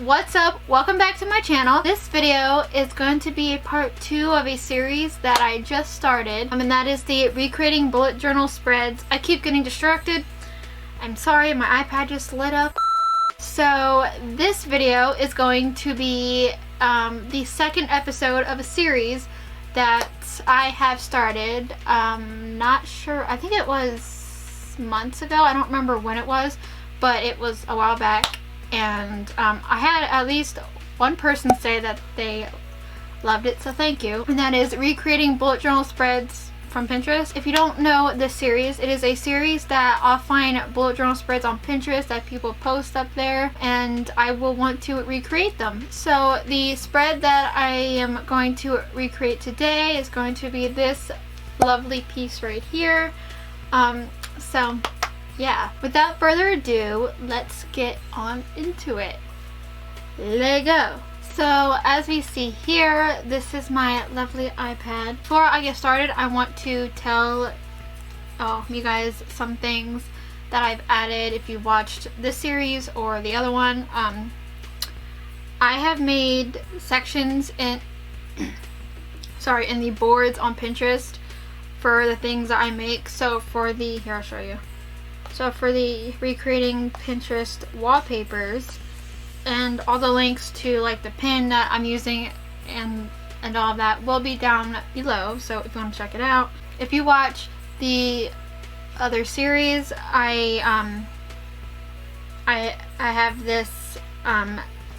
what's up? Welcome back to my channel. This video is going to be part 2 of a series that I just started, and that is the recreating bullet journal spreads. I keep getting distracted. I'm sorry, my iPad just lit up. So this video is going to be the second episode of a series that I have started. Not sure, I think it was months ago. I don't remember when it was, but it was a while back. And I had at least one person say that they loved it, so thank you. And that is recreating bullet journal spreads from Pinterest. If you don't know this series, it is a series that I'll find bullet journal spreads on Pinterest that people post up there, and I will want to recreate them. So the spread that I am going to recreate today is going to be this lovely piece right here. So yeah, without further ado, let's get on into it. Let's go. So as we see here, this is my lovely iPad. Before I get started, I want to tell you guys some things that I've added. If you watched this series or the other one, I have made sections in in the boards on Pinterest for the things that I make. So for the, here I'll show you. So for the recreating Pinterest wallpapers, and all the links to like the pin that I'm using and all of that will be down below, so if you want to check it out. If you watch the other series, I have this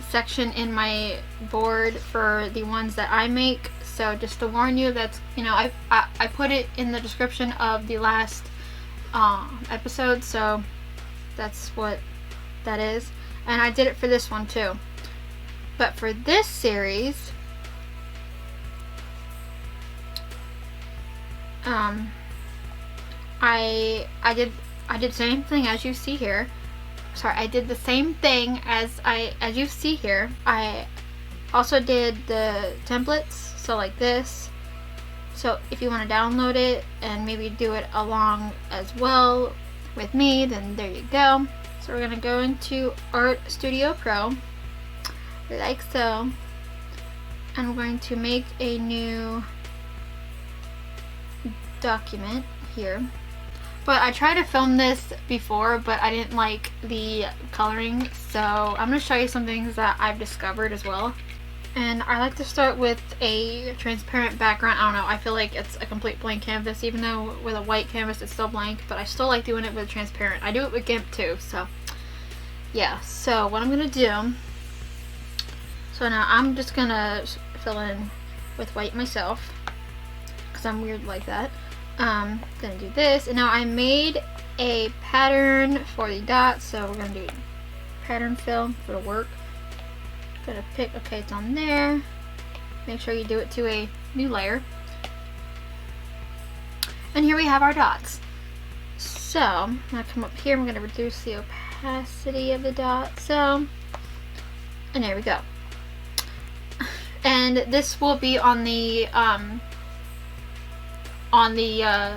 section in my board for the ones that I make. So just to warn you, that's, you know, I put it in the description of the last episode, so that's what that is. And I did it for this one too. But for this series, I did the same thing as you see here. Sorry, I did the same thing as you see here. I also did the templates, so like this. So if you want to download it and maybe do it along as well with me, then there you go. So we're gonna go into Art Studio Pro, like so. I'm going to make a new document here. But I tried to film this before, but I didn't like the coloring, so I'm gonna show you some things that I've discovered as well. And I like to start with a transparent background. I don't know, I feel like it's a complete blank canvas, even though with a white canvas it's still blank, but I still like doing it with transparent. I do it with GIMP too, so yeah. So what I'm gonna do, so now I'm just gonna fill in with white myself, because I'm weird like that. Gonna do this, and now I made a pattern for the dots, so we're gonna do pattern fill for the work. Gonna pick, okay, it's on there. Make sure you do it to a new layer. And here we have our dots. So I'm gonna come up here, I'm gonna reduce the opacity of the dot, so, and there we go. And this will be on the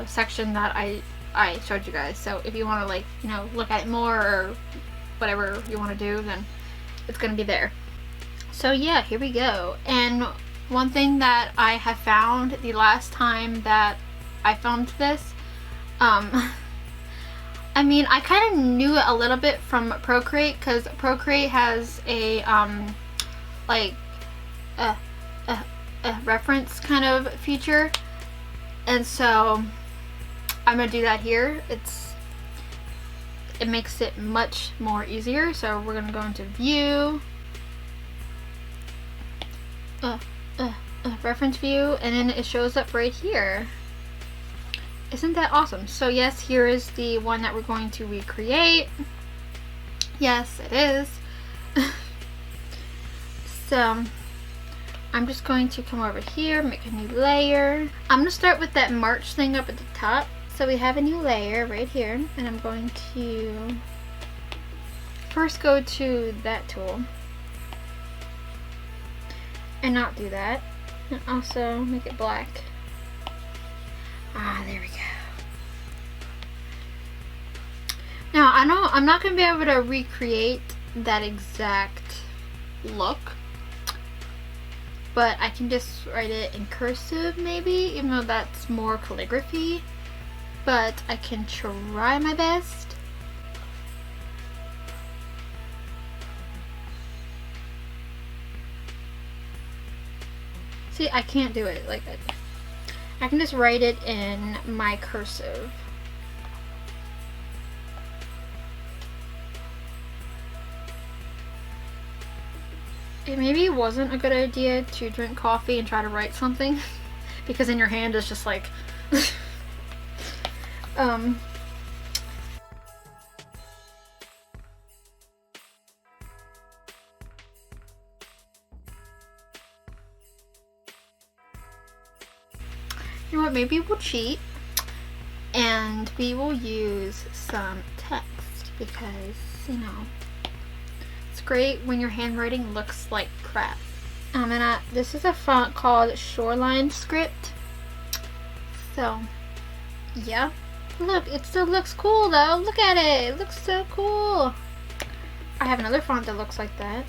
section that I showed you guys. So if you want to, like, you know, look at it more or whatever you want to do, then it's gonna be there. So yeah, here we go. And one thing that I have found the last time that I filmed this, I mean, I kind of knew it a little bit from Procreate, because Procreate has a like a reference kind of feature, and so I'm gonna do that here. It makes it much more easier. So we're gonna go into View, reference view, and then it shows up right here. Isn't that awesome? So yes, here is the one that we're going to recreate. Yes, it is. So I'm just going to come over here, make a new layer. I'm gonna start with that March thing up at the top. So we have a new layer right here, and I'm going to first go to that tool and not do that, and also make it black. There we go. Now I know I'm not going to be able to recreate that exact look. But I can just write it in cursive maybe, even though that's more calligraphy. But I can try my best. See, I can't do it like that. I can just write it in my cursive. It maybe wasn't a good idea to drink coffee and try to write something because in your hand is just like you know what, maybe we'll cheat and we will use some text because, you know, it's great when your handwriting looks like crap. This is a font called Shoreline Script. So, yeah. Look, it still looks cool though. Look at it. It looks so cool. I have another font that looks like that.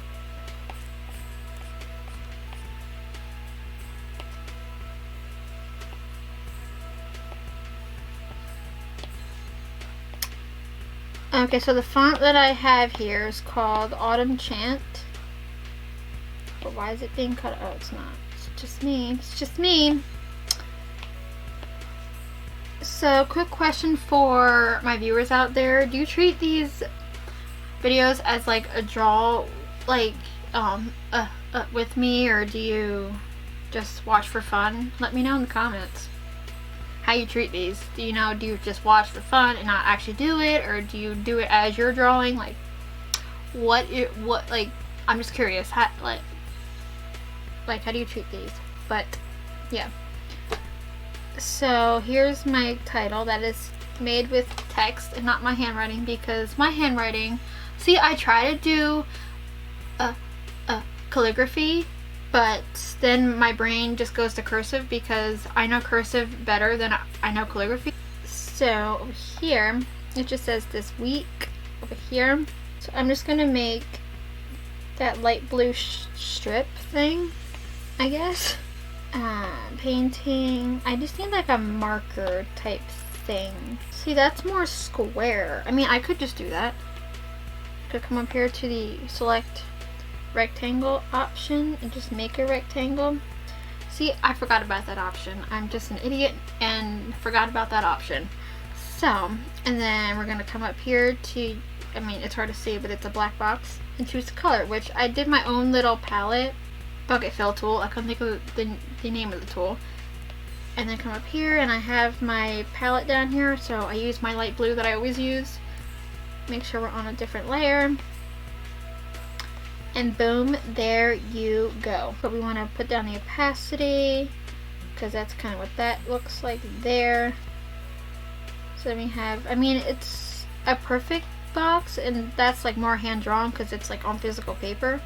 Okay, so the font that I have here is called Autumn Chant. But why is it being cut? Oh, it's not. It's just me. It's just me. So, quick question for my viewers out there. Do you treat these videos as like a draw, like, with me, or do you just watch for fun? Let me know in the comments how you treat these. Do you just watch for fun and not actually do it, or do you do it as you're drawing? Like, like, I'm just curious, how, like how do you treat these? But yeah, so here's my title that is made with text and not my handwriting, because my handwriting, see, I try to do calligraphy, but then my brain just goes to cursive because I know cursive better than I know calligraphy. So over here it just says this week over here, so I'm just gonna make that light blue strip thing, I guess. Painting, I just need like a marker type thing. See, that's more square. I mean, I could just do that. I could come up here to the select rectangle option and just make a rectangle. See, I forgot about that option. I'm just an idiot and forgot about that option. So, and then we're gonna come up here to, I mean, it's hard to see, but it's a black box, and choose the color, which I did my own little palette, bucket fill tool. I couldn't think of the name of the tool. And then come up here and I have my palette down here, so I use my light blue that I always use. Make sure we're on a different layer. And boom, there you go. But we want to put down the opacity, because that's kind of what that looks like there. So then we have, I mean, it's a perfect box, and that's like more hand drawn because it's like on physical paper.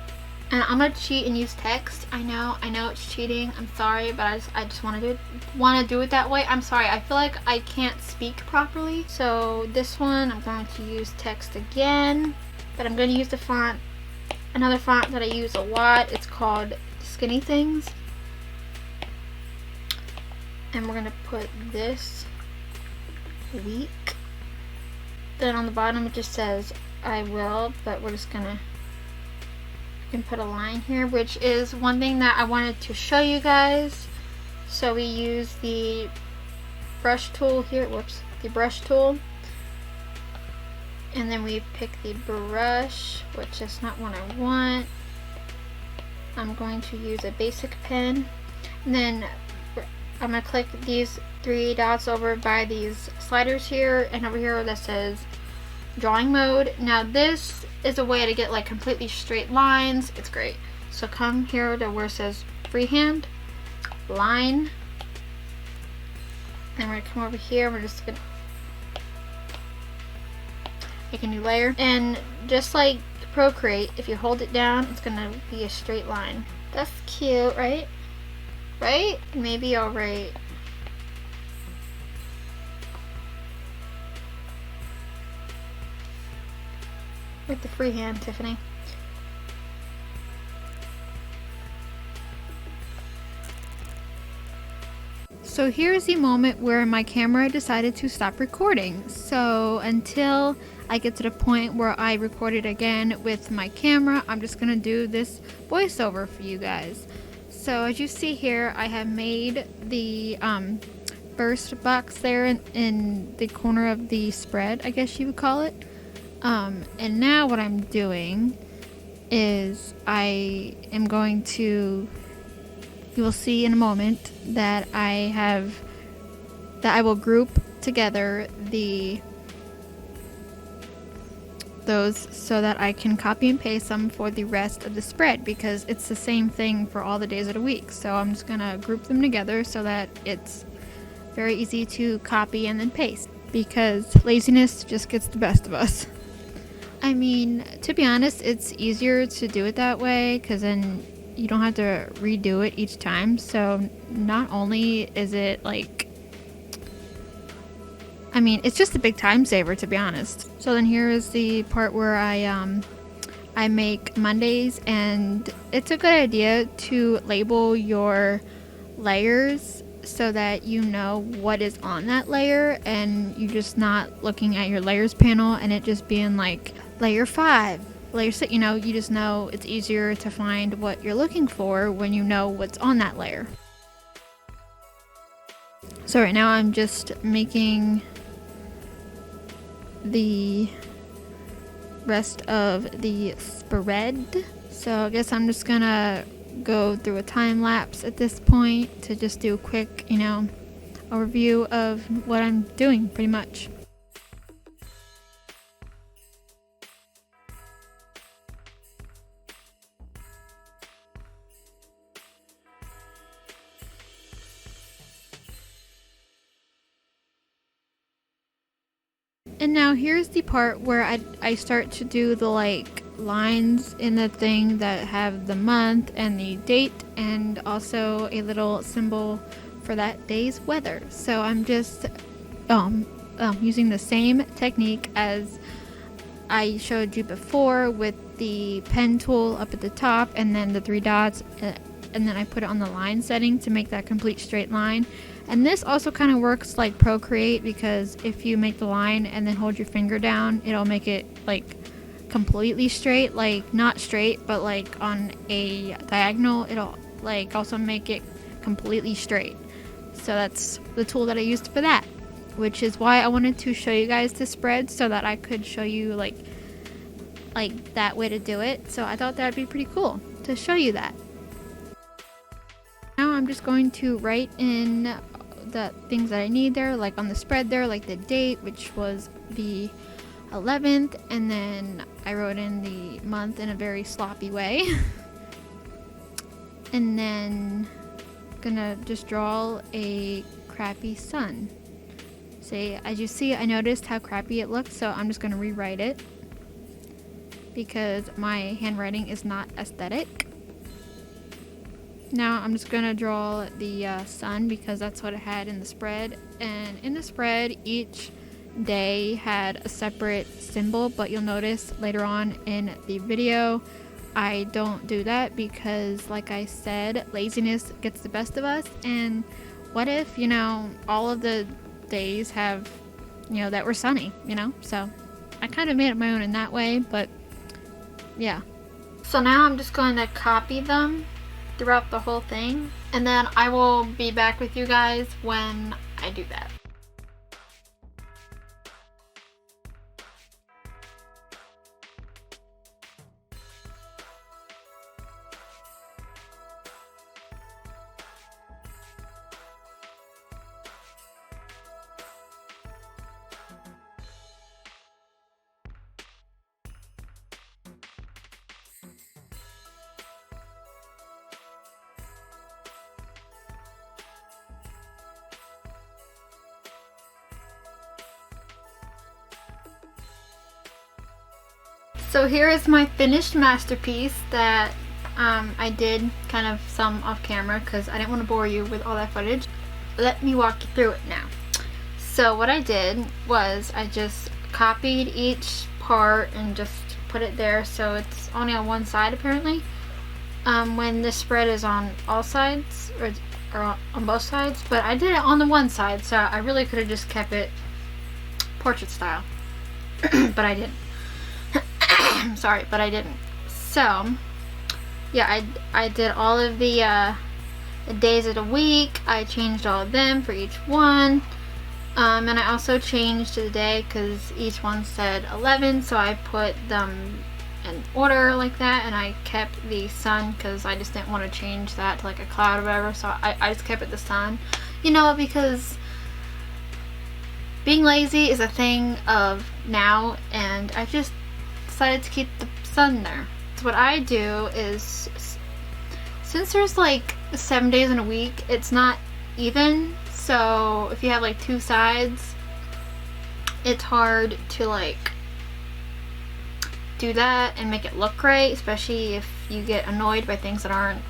And I'm gonna cheat and use text. I know it's cheating. I'm sorry, but I just want to do it that way. I'm sorry. I feel like I can't speak properly. So this one, I'm going to use text again, but I'm going to use the font, another font that I use a lot. It's called Skinny Things, and we're gonna put this week. Then on the bottom it just says I will, but we're just gonna put a line here, which is one thing that I wanted to show you guys. So we use the brush tool here, the brush tool, and then we pick the brush, which is not what I want. I'm going to use a basic pen, and then I'm going to click these three dots over by these sliders here, and over here that says drawing mode. Now this is a way to get like completely straight lines. It's great. So come here to where it says freehand line, and we're gonna come over here. We're just gonna make a new layer, and just like Procreate, if you hold it down, it's gonna be a straight line. That's cute, right? Right? Maybe I'll write with the freehand, Tiffany. So here's the moment where my camera decided to stop recording. So until I get to the point where I record it again with my camera, I'm just gonna do this voiceover for you guys. So as you see here, I have made the first box there in the corner of the spread, I guess you would call it. And now what I'm doing is I am going to, you will see in a moment that I will group together those so that I can copy and paste them for the rest of the spread, because it's the same thing for all the days of the week. So I'm just gonna group them together so that it's very easy to copy and then paste, because laziness just gets the best of us. I mean, to be honest, it's easier to do it that way because then you don't have to redo it each time. So not only is it like, I mean, it's just a big time saver, to be honest. So then here is the part where I make Mondays, and it's a good idea to label your layers so that you know what is on that layer, and you're just not looking at your layers panel and it just being like layer 5, layer 6, you know, you just know it's easier to find what you're looking for when you know what's on that layer. So right now I'm just making the rest of the spread. So I guess I'm just gonna go through a time lapse at this point to just do a quick, you know, overview of what I'm doing pretty much. And now here's the part where I start to do the like lines in the thing that have the month and the date, and also a little symbol for that day's weather. So I'm just using the same technique as I showed you before, with the pen tool up at the top and then the 3 dots, and then I put it on the line setting to make that complete straight line. And this also kind of works like Procreate, because if you make the line and then hold your finger down, it'll make it like completely straight, like not straight, but like on a diagonal, it'll like also make it completely straight. So that's the tool that I used for that, which is why I wanted to show you guys the spread so that I could show you like that way to do it. So I thought that'd be pretty cool to show you that. Now I'm just going to write in the things that I need there, like on the spread there, like the date, which was the 11th, and then I wrote in the month in a very sloppy way. And then gonna just draw a crappy sun. See, as you see, I noticed how crappy it looked, so I'm just gonna rewrite it because my handwriting is not aesthetic. Now I'm just gonna draw the sun because that's what it had in the spread, and in the spread each day had a separate symbol, but you'll notice later on in the video I don't do that because, like I said, laziness gets the best of us. And what if, you know, all of the days have, you know, that were sunny, you know? So I kind of made it my own in that way, but yeah. So now I'm just going to copy them throughout the whole thing, and then I will be back with you guys when I do that. So here is my finished masterpiece that I did kind of some off camera because I didn't want to bore you with all that footage. Let me walk you through it now. So what I did was I just copied each part and just put it there so it's only on one side apparently. When the spread is on all sides, or or on both sides, but I did it on the one side, so I really could have just kept it portrait style. But I didn't. Sorry, but I didn't. So yeah, I did all of the days of the week. I changed all of them for each one. And I also changed the day because each one said 11, so I put them in order like that, and I kept the sun because I just didn't want to change that to like a cloud or whatever, so I just kept it the sun. You know, because being lazy is a thing of now, and I just decided to keep the sun there. So what I do is, since there's like 7 days in a week, it's not even. So if you have like two sides, it's hard to like do that and make it look right, especially if you get annoyed by things that aren't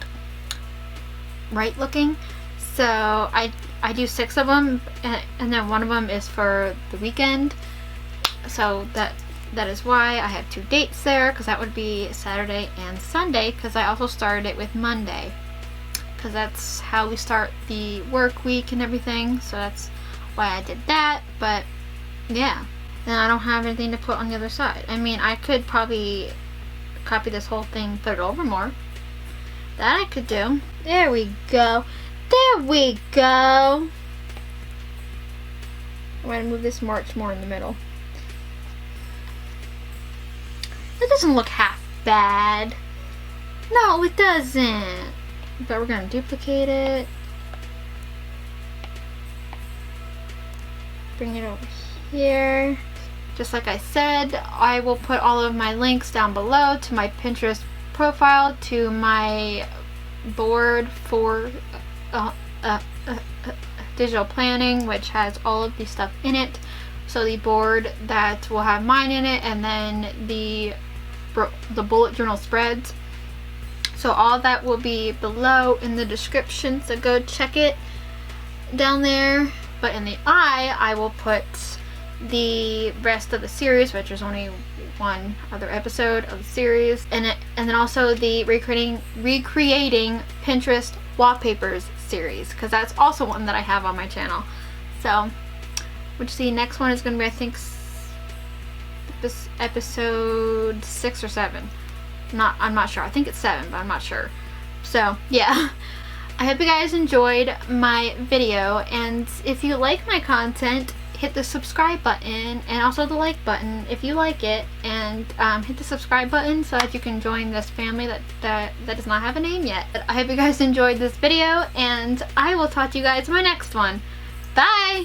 right looking. So I do 6 of them, and then one of them is for the weekend. So that is why I have 2 dates there, because that would be Saturday and Sunday, because I also started it with Monday, because that's how we start the work week and everything. So that's why I did that. But yeah, and I don't have anything to put on the other side. I mean, I could probably copy this whole thing, put it over more. That I could do. There we go. There we go. I'm going to move this march more in the middle. It doesn't look half bad. No, it doesn't. But we're going to duplicate it. Bring it over here. Just like I said, I will put all of my links down below to my Pinterest profile, to my board for digital planning, which has all of the stuff in it. So the board that will have mine in it, and then the bullet journal spreads. So all that will be below in the description, so go check it down there. But in the I will put the rest of the series, which is only one other episode of the series, and then also the recreating Pinterest wallpapers series, because that's also one that I have on my channel. So, which the next one is going to be, I think, this episode 6 or 7. I'm not sure. I think it's 7, but I'm not sure. So yeah, I hope you guys enjoyed my video, and if you like my content, hit the subscribe button and also the like button if you like it, and hit the subscribe button so that you can join this family that does not have a name yet. But I hope you guys enjoyed this video, and I will talk to you guys in my next one. Bye!